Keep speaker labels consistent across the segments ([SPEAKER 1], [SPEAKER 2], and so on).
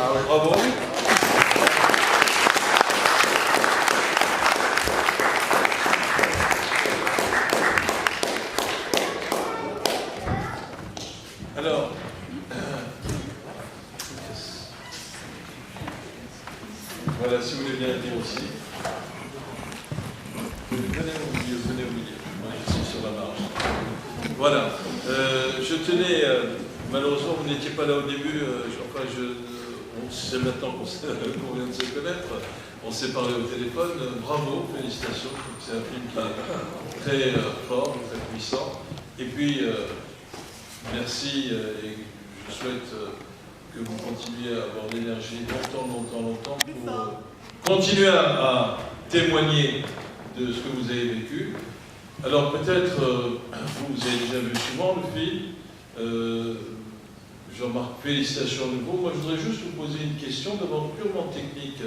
[SPEAKER 1] Bravo. Alors, voilà, si vous voulez bien le dire aussi. Venez vous dire. Moi, je suis sur la marge. Voilà. Je tenais, malheureusement, vous n'étiez pas là au début. C'est maintenant qu'on vient de se connaître. On s'est parlé au téléphone. Bravo, félicitations. C'est un film qui est très fort, très puissant. Et puis, merci. Et je souhaite que vous continuiez à avoir l'énergie longtemps pour continuer à témoigner de ce que vous avez vécu. Alors peut-être, vous avez déjà vu souvent le film. Jean-Marc, félicitations à nouveau. Moi, je voudrais juste vous poser une question, d'abord purement technique.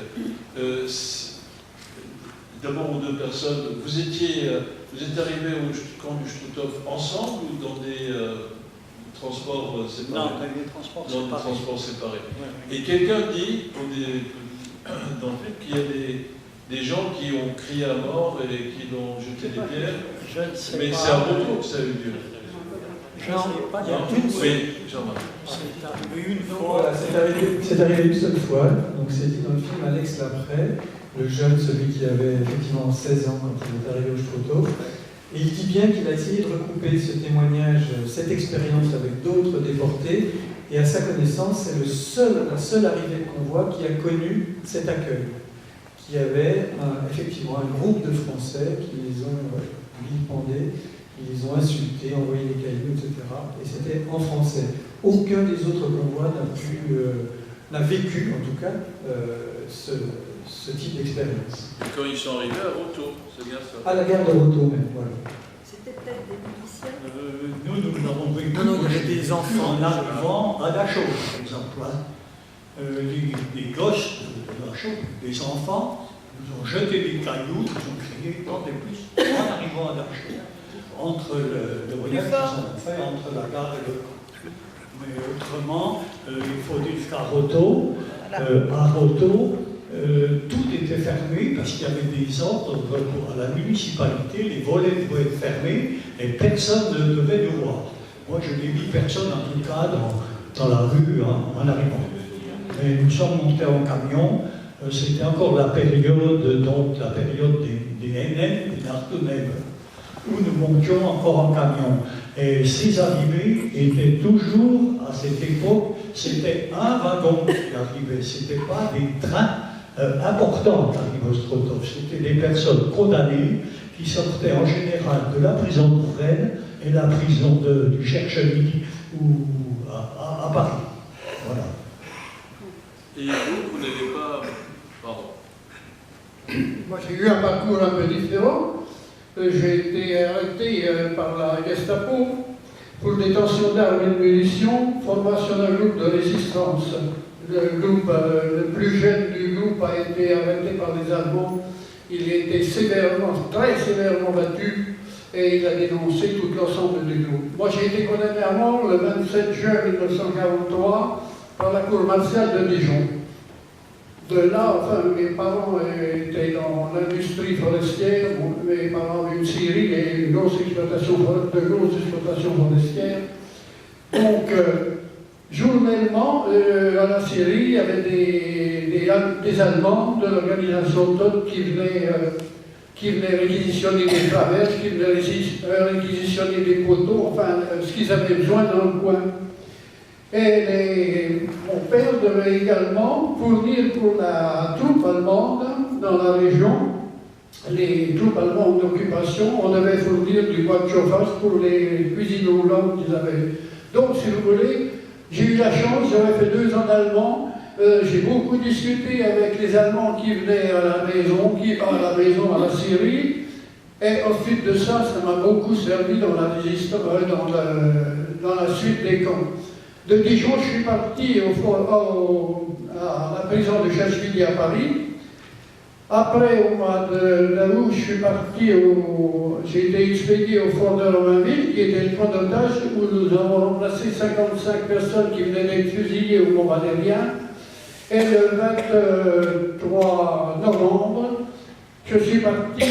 [SPEAKER 1] D'abord aux deux personnes, vous êtes arrivés au camp du Struthof ensemble ou dans des transports séparés?
[SPEAKER 2] Non, dans des transports séparés.
[SPEAKER 1] Dans des transports séparés. Ouais. Et quelqu'un dit, dans le film, qu'il y a des gens qui ont crié à mort et qui l'ont jeté des pierres.
[SPEAKER 2] Je ne sais
[SPEAKER 1] mais
[SPEAKER 2] pas.
[SPEAKER 1] c'est à retour que ça a eu lieu.
[SPEAKER 2] Je ne sais pas.
[SPEAKER 1] Oui, Jean-Marc.
[SPEAKER 2] C'est arrivé une fois.
[SPEAKER 3] Voilà, c'est arrivé une seule fois. Donc c'était dans le film Alex Laprès, le jeune, celui qui avait effectivement 16 ans quand il est arrivé au Struthof. Et il dit bien qu'il a essayé de recouper ce témoignage, cette expérience avec d'autres déportés. Et à sa connaissance, c'est la seule arrivée de convoi qui a connu cet accueil. Qui avait effectivement un groupe de Français qui les ont vilipendés, qui les ont insultés, envoyé des cailloux, etc. Et c'était en français. Aucun des autres convois n'a vécu, en tout cas, ce type d'expérience.
[SPEAKER 1] Et quand ils sont arrivés à Roto, c'est bien ça?
[SPEAKER 3] À la gare de Roto même, voilà.
[SPEAKER 4] C'était peut-être des miliciens.
[SPEAKER 2] Nous avons vécu.
[SPEAKER 5] Non, il y avait des enfants.
[SPEAKER 2] En arrivant à Dachau, par exemple. Les gosses de Dachau, des enfants, nous ont jeté des cailloux, ils ont crié, tant et plus, en arrivant à Dachau, entre le voyage qu'ils ont fait entre la gare et le camp. Mais autrement, il faut dire qu'à Roto, tout était fermé parce qu'il y avait des ordres à la municipalité, les volets devaient être fermés et personne ne devait nous voir. Moi, je n'ai vu personne, en tout cas, dans la rue en arrivant. Mais nous sommes montés en camion, c'était encore la période des NN, des Ardennes, où nous montions encore en camion. Et ces arrivées étaient toujours, à cette époque, c'était un wagon qui arrivait, ce n'était pas des trains importants qui arrivaient au Struthof, c'était des personnes condamnées qui sortaient en général de la prison de Rennes et la prison du Cherche-Midi ou à Paris. Voilà.
[SPEAKER 1] Et vous n'avez pas... Pardon.
[SPEAKER 6] Moi, j'ai eu un parcours un peu différent. J'ai été arrêté par la Gestapo pour détention d'armes et de munitions, formation d'un groupe de résistance. Le plus jeune du groupe a été arrêté par les Allemands. Il a été très sévèrement battu et il a dénoncé tout l'ensemble du groupe. Moi, j'ai été condamné à mort le 27 juin 1943 par la cour martiale de Dijon. De là, enfin, mes parents étaient dans l'industrie forestière, mes parents avaient une scierie et de grosses exploitations forestières. Donc, journellement, à la scierie, il y avait des Allemands de l'organisation TOT qui venaient réquisitionner des traverses, qui venaient réquisitionner des poteaux, enfin, ce qu'ils avaient besoin dans le coin. Et mon père devait également fournir pour la troupe allemande dans la région, les troupes allemandes d'occupation, on devait fournir du bois de chauffage pour les cuisines roulantes qu'ils avaient. Donc, si vous voulez, j'ai eu la chance, j'avais fait 2 ans d'allemand, j'ai beaucoup discuté avec les Allemands qui venaient à la maison, à la Syrie, et ensuite de ça, ça m'a beaucoup servi dans la résistance, dans la suite des camps. De Dijon, je suis parti à la prison de Cherche-Midi à Paris. Après, au mois d'août, je suis parti j'ai été expédié au fort de Romainville, qui était le camp d'otages, où nous avons remplacé 55 personnes qui venaient d'être fusillées au Mont Valérien. Et le 23 novembre, je suis parti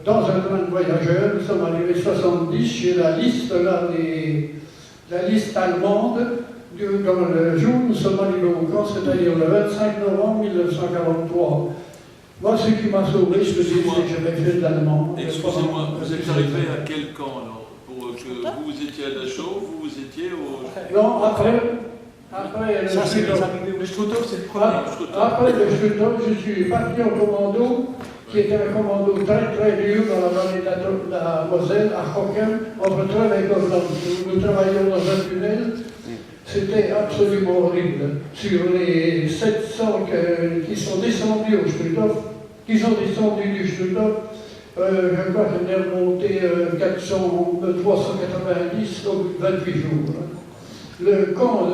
[SPEAKER 6] dans un train de voyageurs. Nous sommes arrivés 70 chez la liste, la liste allemande. Dans le jour où nous sommes arrivés au camp, c'est-à-dire le 25 novembre 1943. Moi, ce qui m'a sauvé, je te dis, c'est que j'avais fait de l'allemand.
[SPEAKER 1] Excusez-moi, vous êtes arrivé à quel camp alors? Pour que vous étiez à Dachau, vous étiez au...
[SPEAKER 6] Non, après
[SPEAKER 3] Ça, c'est les arrivés au Struthof, c'est le premier.
[SPEAKER 6] Après le Struthof, je suis parti au commando, qui était un commando très très dur dans la vallée de la Moselle, à Hocken, entre Trèves et Kovland. Nous travaillions dans un tunnel. C'était absolument horrible. Sur les 700 qui sont descendus au Struthof, qui sont descendus du Struthof, je crois qu'on est remonté 390 au bout de 28 jours. Le camp,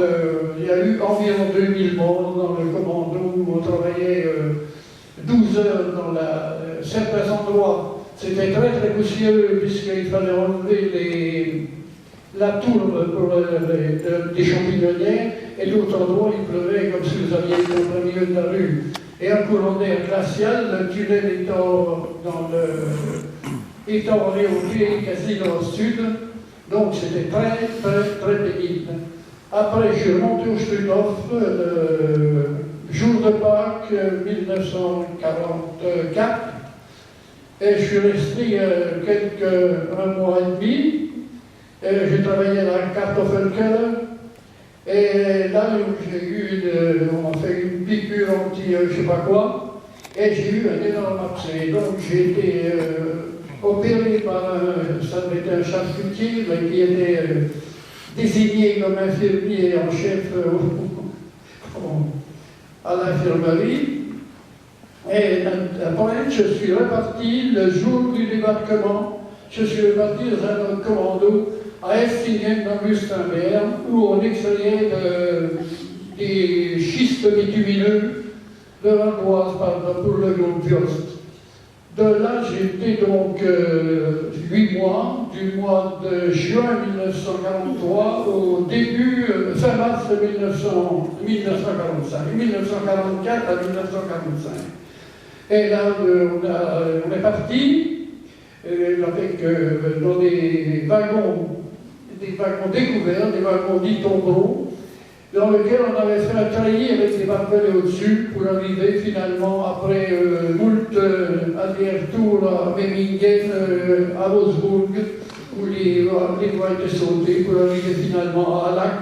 [SPEAKER 6] il y a eu environ 2000 morts dans le commando où on travaillait 12 heures dans certains endroits. C'était très très poussiéreux puisqu'il fallait enlever la tour pour des champignonnières, et d'autres endroits il pleuvait comme si vous aviez été au milieu de la rue. Et un courant d'air glacial, le tunnel étant orienté quasi dans le sud, donc c'était très très très pénible. Après je suis remonté au Struthof, jour de Pâques 1944, et je suis resté un mois et demi. J'ai travaillé à la Kartoffelkeller, et là on m'a fait une piqûre je sais pas quoi, et j'ai eu un énorme abcès. Donc j'ai été opéré par ça avait été un charcutier qui était désigné comme infirmier en chef à l'infirmerie. Et après, je suis reparti le jour du débarquement. Je suis reparti dans un autre commando à Eftingen dans Mustenberg, où on extrayait des schistes bitumineux de l'ardoise pour le groupe Viost. De là, j'étais donc 8 mois, du mois de juin 1943 au début, fin mars 1945, 1944 à 1945. Et là, on est parti avec dans des wagons découverts, des wagons dits tombeaux, dans lesquels on avait fait un treillis avec des barbelés au-dessus pour arriver finalement après moult allers-retours à Memmingen, à Augsbourg, où les voies étaient sautées pour arriver finalement à Lac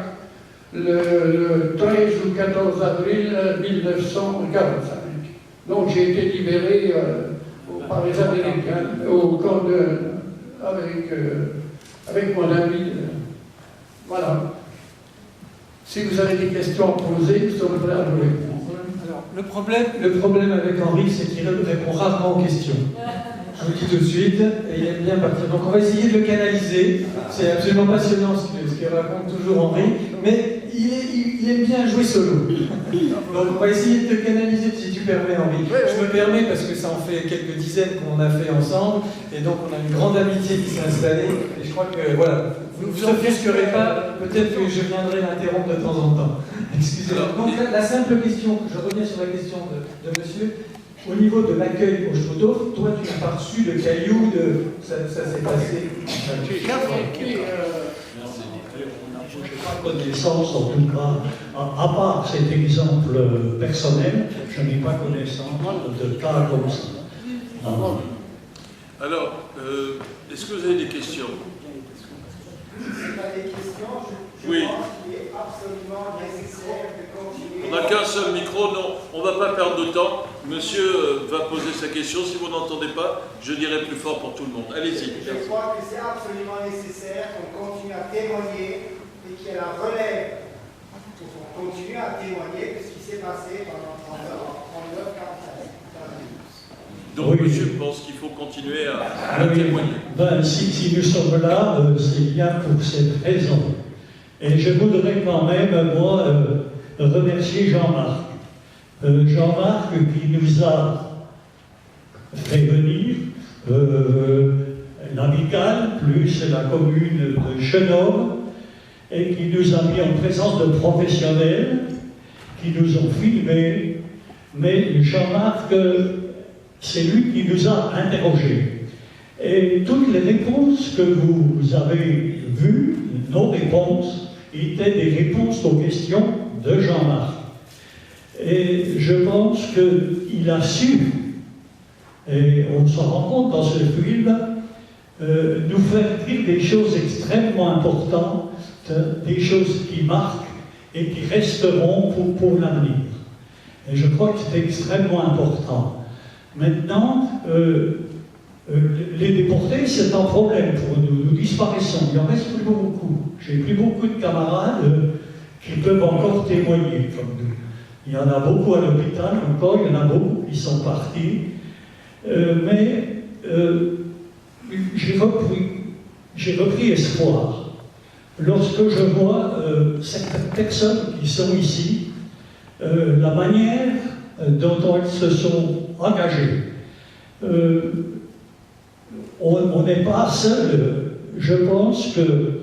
[SPEAKER 6] le 13 ou 14 avril 1945. Donc j'ai été libéré par les Américains au camp avec mon ami. Voilà. Si vous avez des questions à poser, nous sommes prêts à vous répondre.
[SPEAKER 3] Alors, le problème avec Henri, c'est qu'il répond rarement aux questions. Je vous dis tout de suite, et il aime bien partir. Donc on va essayer de le canaliser. C'est absolument passionnant ce qu'il raconte toujours Henri, mais il aime bien jouer solo. Donc on va essayer de te canaliser, si tu permets Henri. Je me permets parce que ça en fait quelques dizaines qu'on a fait ensemble, et donc on a une grande amitié qui s'est installée, et je crois que voilà, vous ne vous offusquerez pas, peut-être que je viendrai l'interrompre de temps en temps. Excusez-moi. Donc la simple question, je reviens sur la question de monsieur. Au niveau de l'accueil au Struthof, toi tu n'as pas reçu de cailloux, ça s'est passé.
[SPEAKER 2] Je n'ai pas connaissance, en tout cas, à part cet exemple personnel, je n'ai pas connaissance de cas comme ça.
[SPEAKER 1] Alors, est-ce que vous avez des questions?
[SPEAKER 5] Ce n'est pas des questions,
[SPEAKER 1] Oui.
[SPEAKER 5] pense qu'il est absolument nécessaire de continuer.
[SPEAKER 1] On n'a qu'un seul micro, non, on ne va pas perdre de temps. Monsieur va poser sa question. Si vous n'entendez pas, je dirai plus fort pour tout le monde. Allez-y.
[SPEAKER 5] Je crois que c'est absolument nécessaire qu'on continue à témoigner et qu'il y ait la relève pour qu'on continue à témoigner de ce qui s'est passé pendant 39-45.
[SPEAKER 1] Donc,
[SPEAKER 2] oui.
[SPEAKER 1] monsieur pense qu'il faut continuer à
[SPEAKER 2] Oui.
[SPEAKER 1] témoigner.
[SPEAKER 2] Ben, si nous sommes là, c'est bien pour cette raison. Et je voudrais quand même, moi, remercier Jean-Marc. Jean-Marc qui nous a fait venir l'amicale, plus la commune de Chenôme, et qui nous a mis en présence de professionnels qui nous ont filmés, mais Jean-Marc, c'est lui qui nous a interrogés. Et toutes les réponses que vous avez vues, nos réponses, étaient des réponses aux questions de Jean-Marc. Et je pense qu'il a su, et on s'en rend compte dans ce film, nous faire dire des choses extrêmement importantes, des choses qui marquent et qui resteront pour l'avenir. Et je crois que c'est extrêmement important. Maintenant, les déportés, c'est un problème pour nous. Nous disparaissons. Il en reste plus beaucoup. J'ai plus beaucoup de camarades qui peuvent encore témoigner comme nous. Il y en a beaucoup à l'hôpital encore, il y en a beaucoup qui sont partis. Mais j'ai repris espoir lorsque je vois certaines personnes qui sont ici, la manière dont elles se sont engagées. On n'est pas seul. Je pense que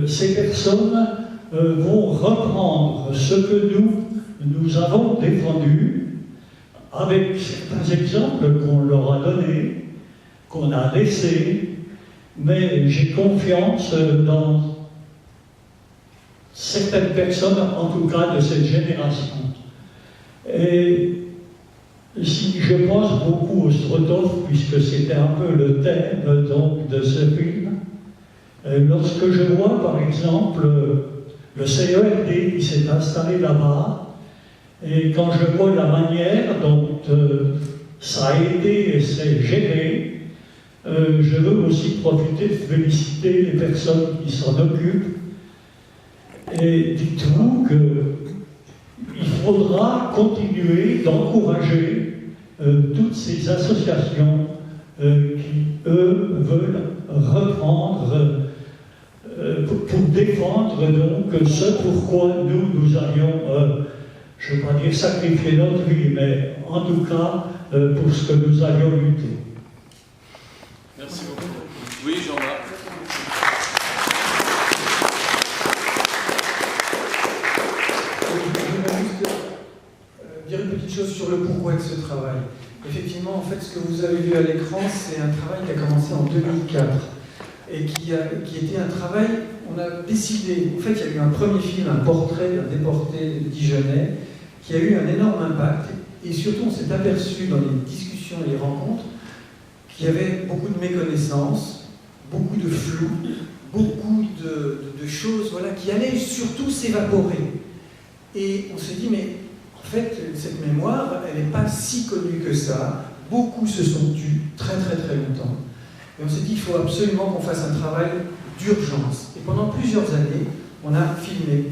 [SPEAKER 2] ces personnes vont reprendre ce que nous avons défendu avec certains exemples qu'on leur a donnés, qu'on a laissés, mais j'ai confiance dans certaines personnes, en tout cas de cette génération. Et si je pense beaucoup au Strotov, puisque c'était un peu le thème donc, de ce film, lorsque je vois par exemple le CERD qui s'est installé là-bas, et quand je vois la manière dont ça a été et c'est géré, je veux aussi profiter de féliciter les personnes qui s'en occupent. Et dites-vous qu'il faudra continuer d'encourager toutes ces associations qui, eux, veulent reprendre pour défendre donc ce pourquoi nous avions, je ne veux pas dire sacrifier notre vie, mais en tout cas pour ce que nous avions lutté.
[SPEAKER 1] Merci beaucoup. Oui, Jean-Marc.
[SPEAKER 3] Dire une petite chose sur le pourquoi de ce travail. Effectivement, en fait, ce que vous avez vu à l'écran, c'est un travail qui a commencé en 2004 et qui était un travail, on a décidé, en fait, il y a eu un premier film, un portrait d'un déporté dijonnais, qui a eu un énorme impact et surtout on s'est aperçu dans les discussions et les rencontres qu'il y avait beaucoup de méconnaissances, beaucoup de flou, beaucoup de choses voilà, qui allaient surtout s'évaporer. Et on s'est dit, mais en fait, cette mémoire, elle n'est pas si connue que ça. Beaucoup se sont tus très très très longtemps. Et on s'est dit, il faut absolument qu'on fasse un travail d'urgence. Et pendant plusieurs années, on a filmé,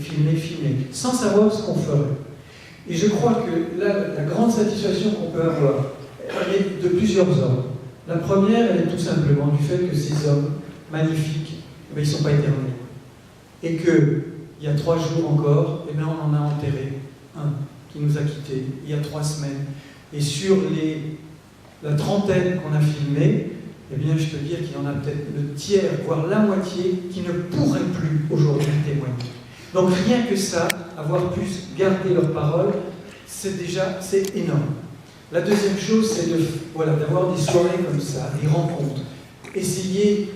[SPEAKER 3] sans savoir ce qu'on ferait. Et je crois que là, la grande satisfaction qu'on peut avoir, elle est de plusieurs ordres. La première, elle est tout simplement du fait que ces hommes magnifiques, eh bien, ils ne sont pas éternels. Et qu'il y a 3 jours encore, eh bien, on en a enterré un qui nous a quittés il y a 3 semaines. Et sur la trentaine qu'on a filmée, eh bien, je peux dire qu'il y en a peut-être le tiers, voire la moitié, qui ne pourraient plus aujourd'hui témoigner. Donc rien que ça, avoir pu garder leurs paroles, c'est énorme. La deuxième chose, c'est d'avoir des soirées comme ça, des rencontres. Essayer,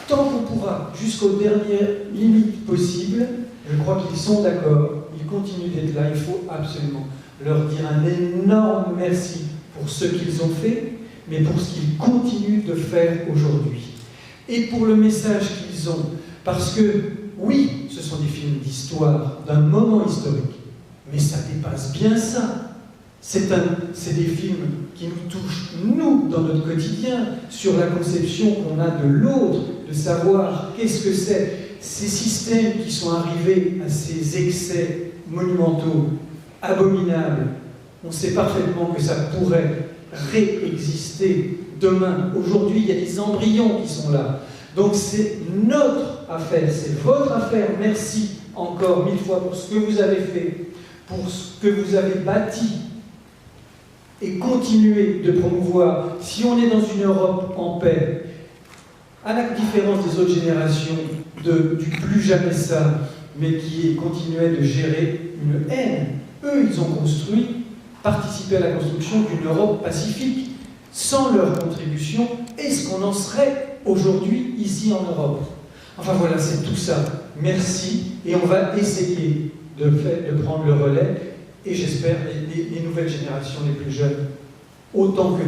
[SPEAKER 3] tant qu'on pourra, jusqu'aux dernières limites possibles, je crois qu'ils sont d'accord, ils continuent d'être là, il faut absolument leur dire un énorme merci pour ce qu'ils ont fait, mais pour ce qu'ils continuent de faire aujourd'hui. Et pour le message qu'ils ont, parce que, oui, ce sont des films d'histoire, d'un moment historique, mais ça dépasse bien ça. C'est des films qui nous touchent, nous, dans notre quotidien, sur la conception qu'on a de l'autre, de savoir qu'est-ce que c'est, ces systèmes qui sont arrivés à ces excès monumentaux, abominables. On sait parfaitement que ça pourrait réexister demain. Aujourd'hui, il y a des embryons qui sont là. Donc c'est notre affaire, c'est votre affaire. Merci encore 1000 fois pour ce que vous avez fait, pour ce que vous avez bâti, et continuer de promouvoir. Si on est dans une Europe en paix, à la différence des autres générations, du plus jamais ça, mais qui continuait de gérer une haine Eux, ils ont participé à la construction d'une Europe pacifique. Sans leur contribution, est-ce qu'on en serait aujourd'hui ici en Europe? Enfin voilà, c'est tout ça. Merci, et on va essayer de prendre le relais, et j'espère les nouvelles générations, les plus jeunes, autant que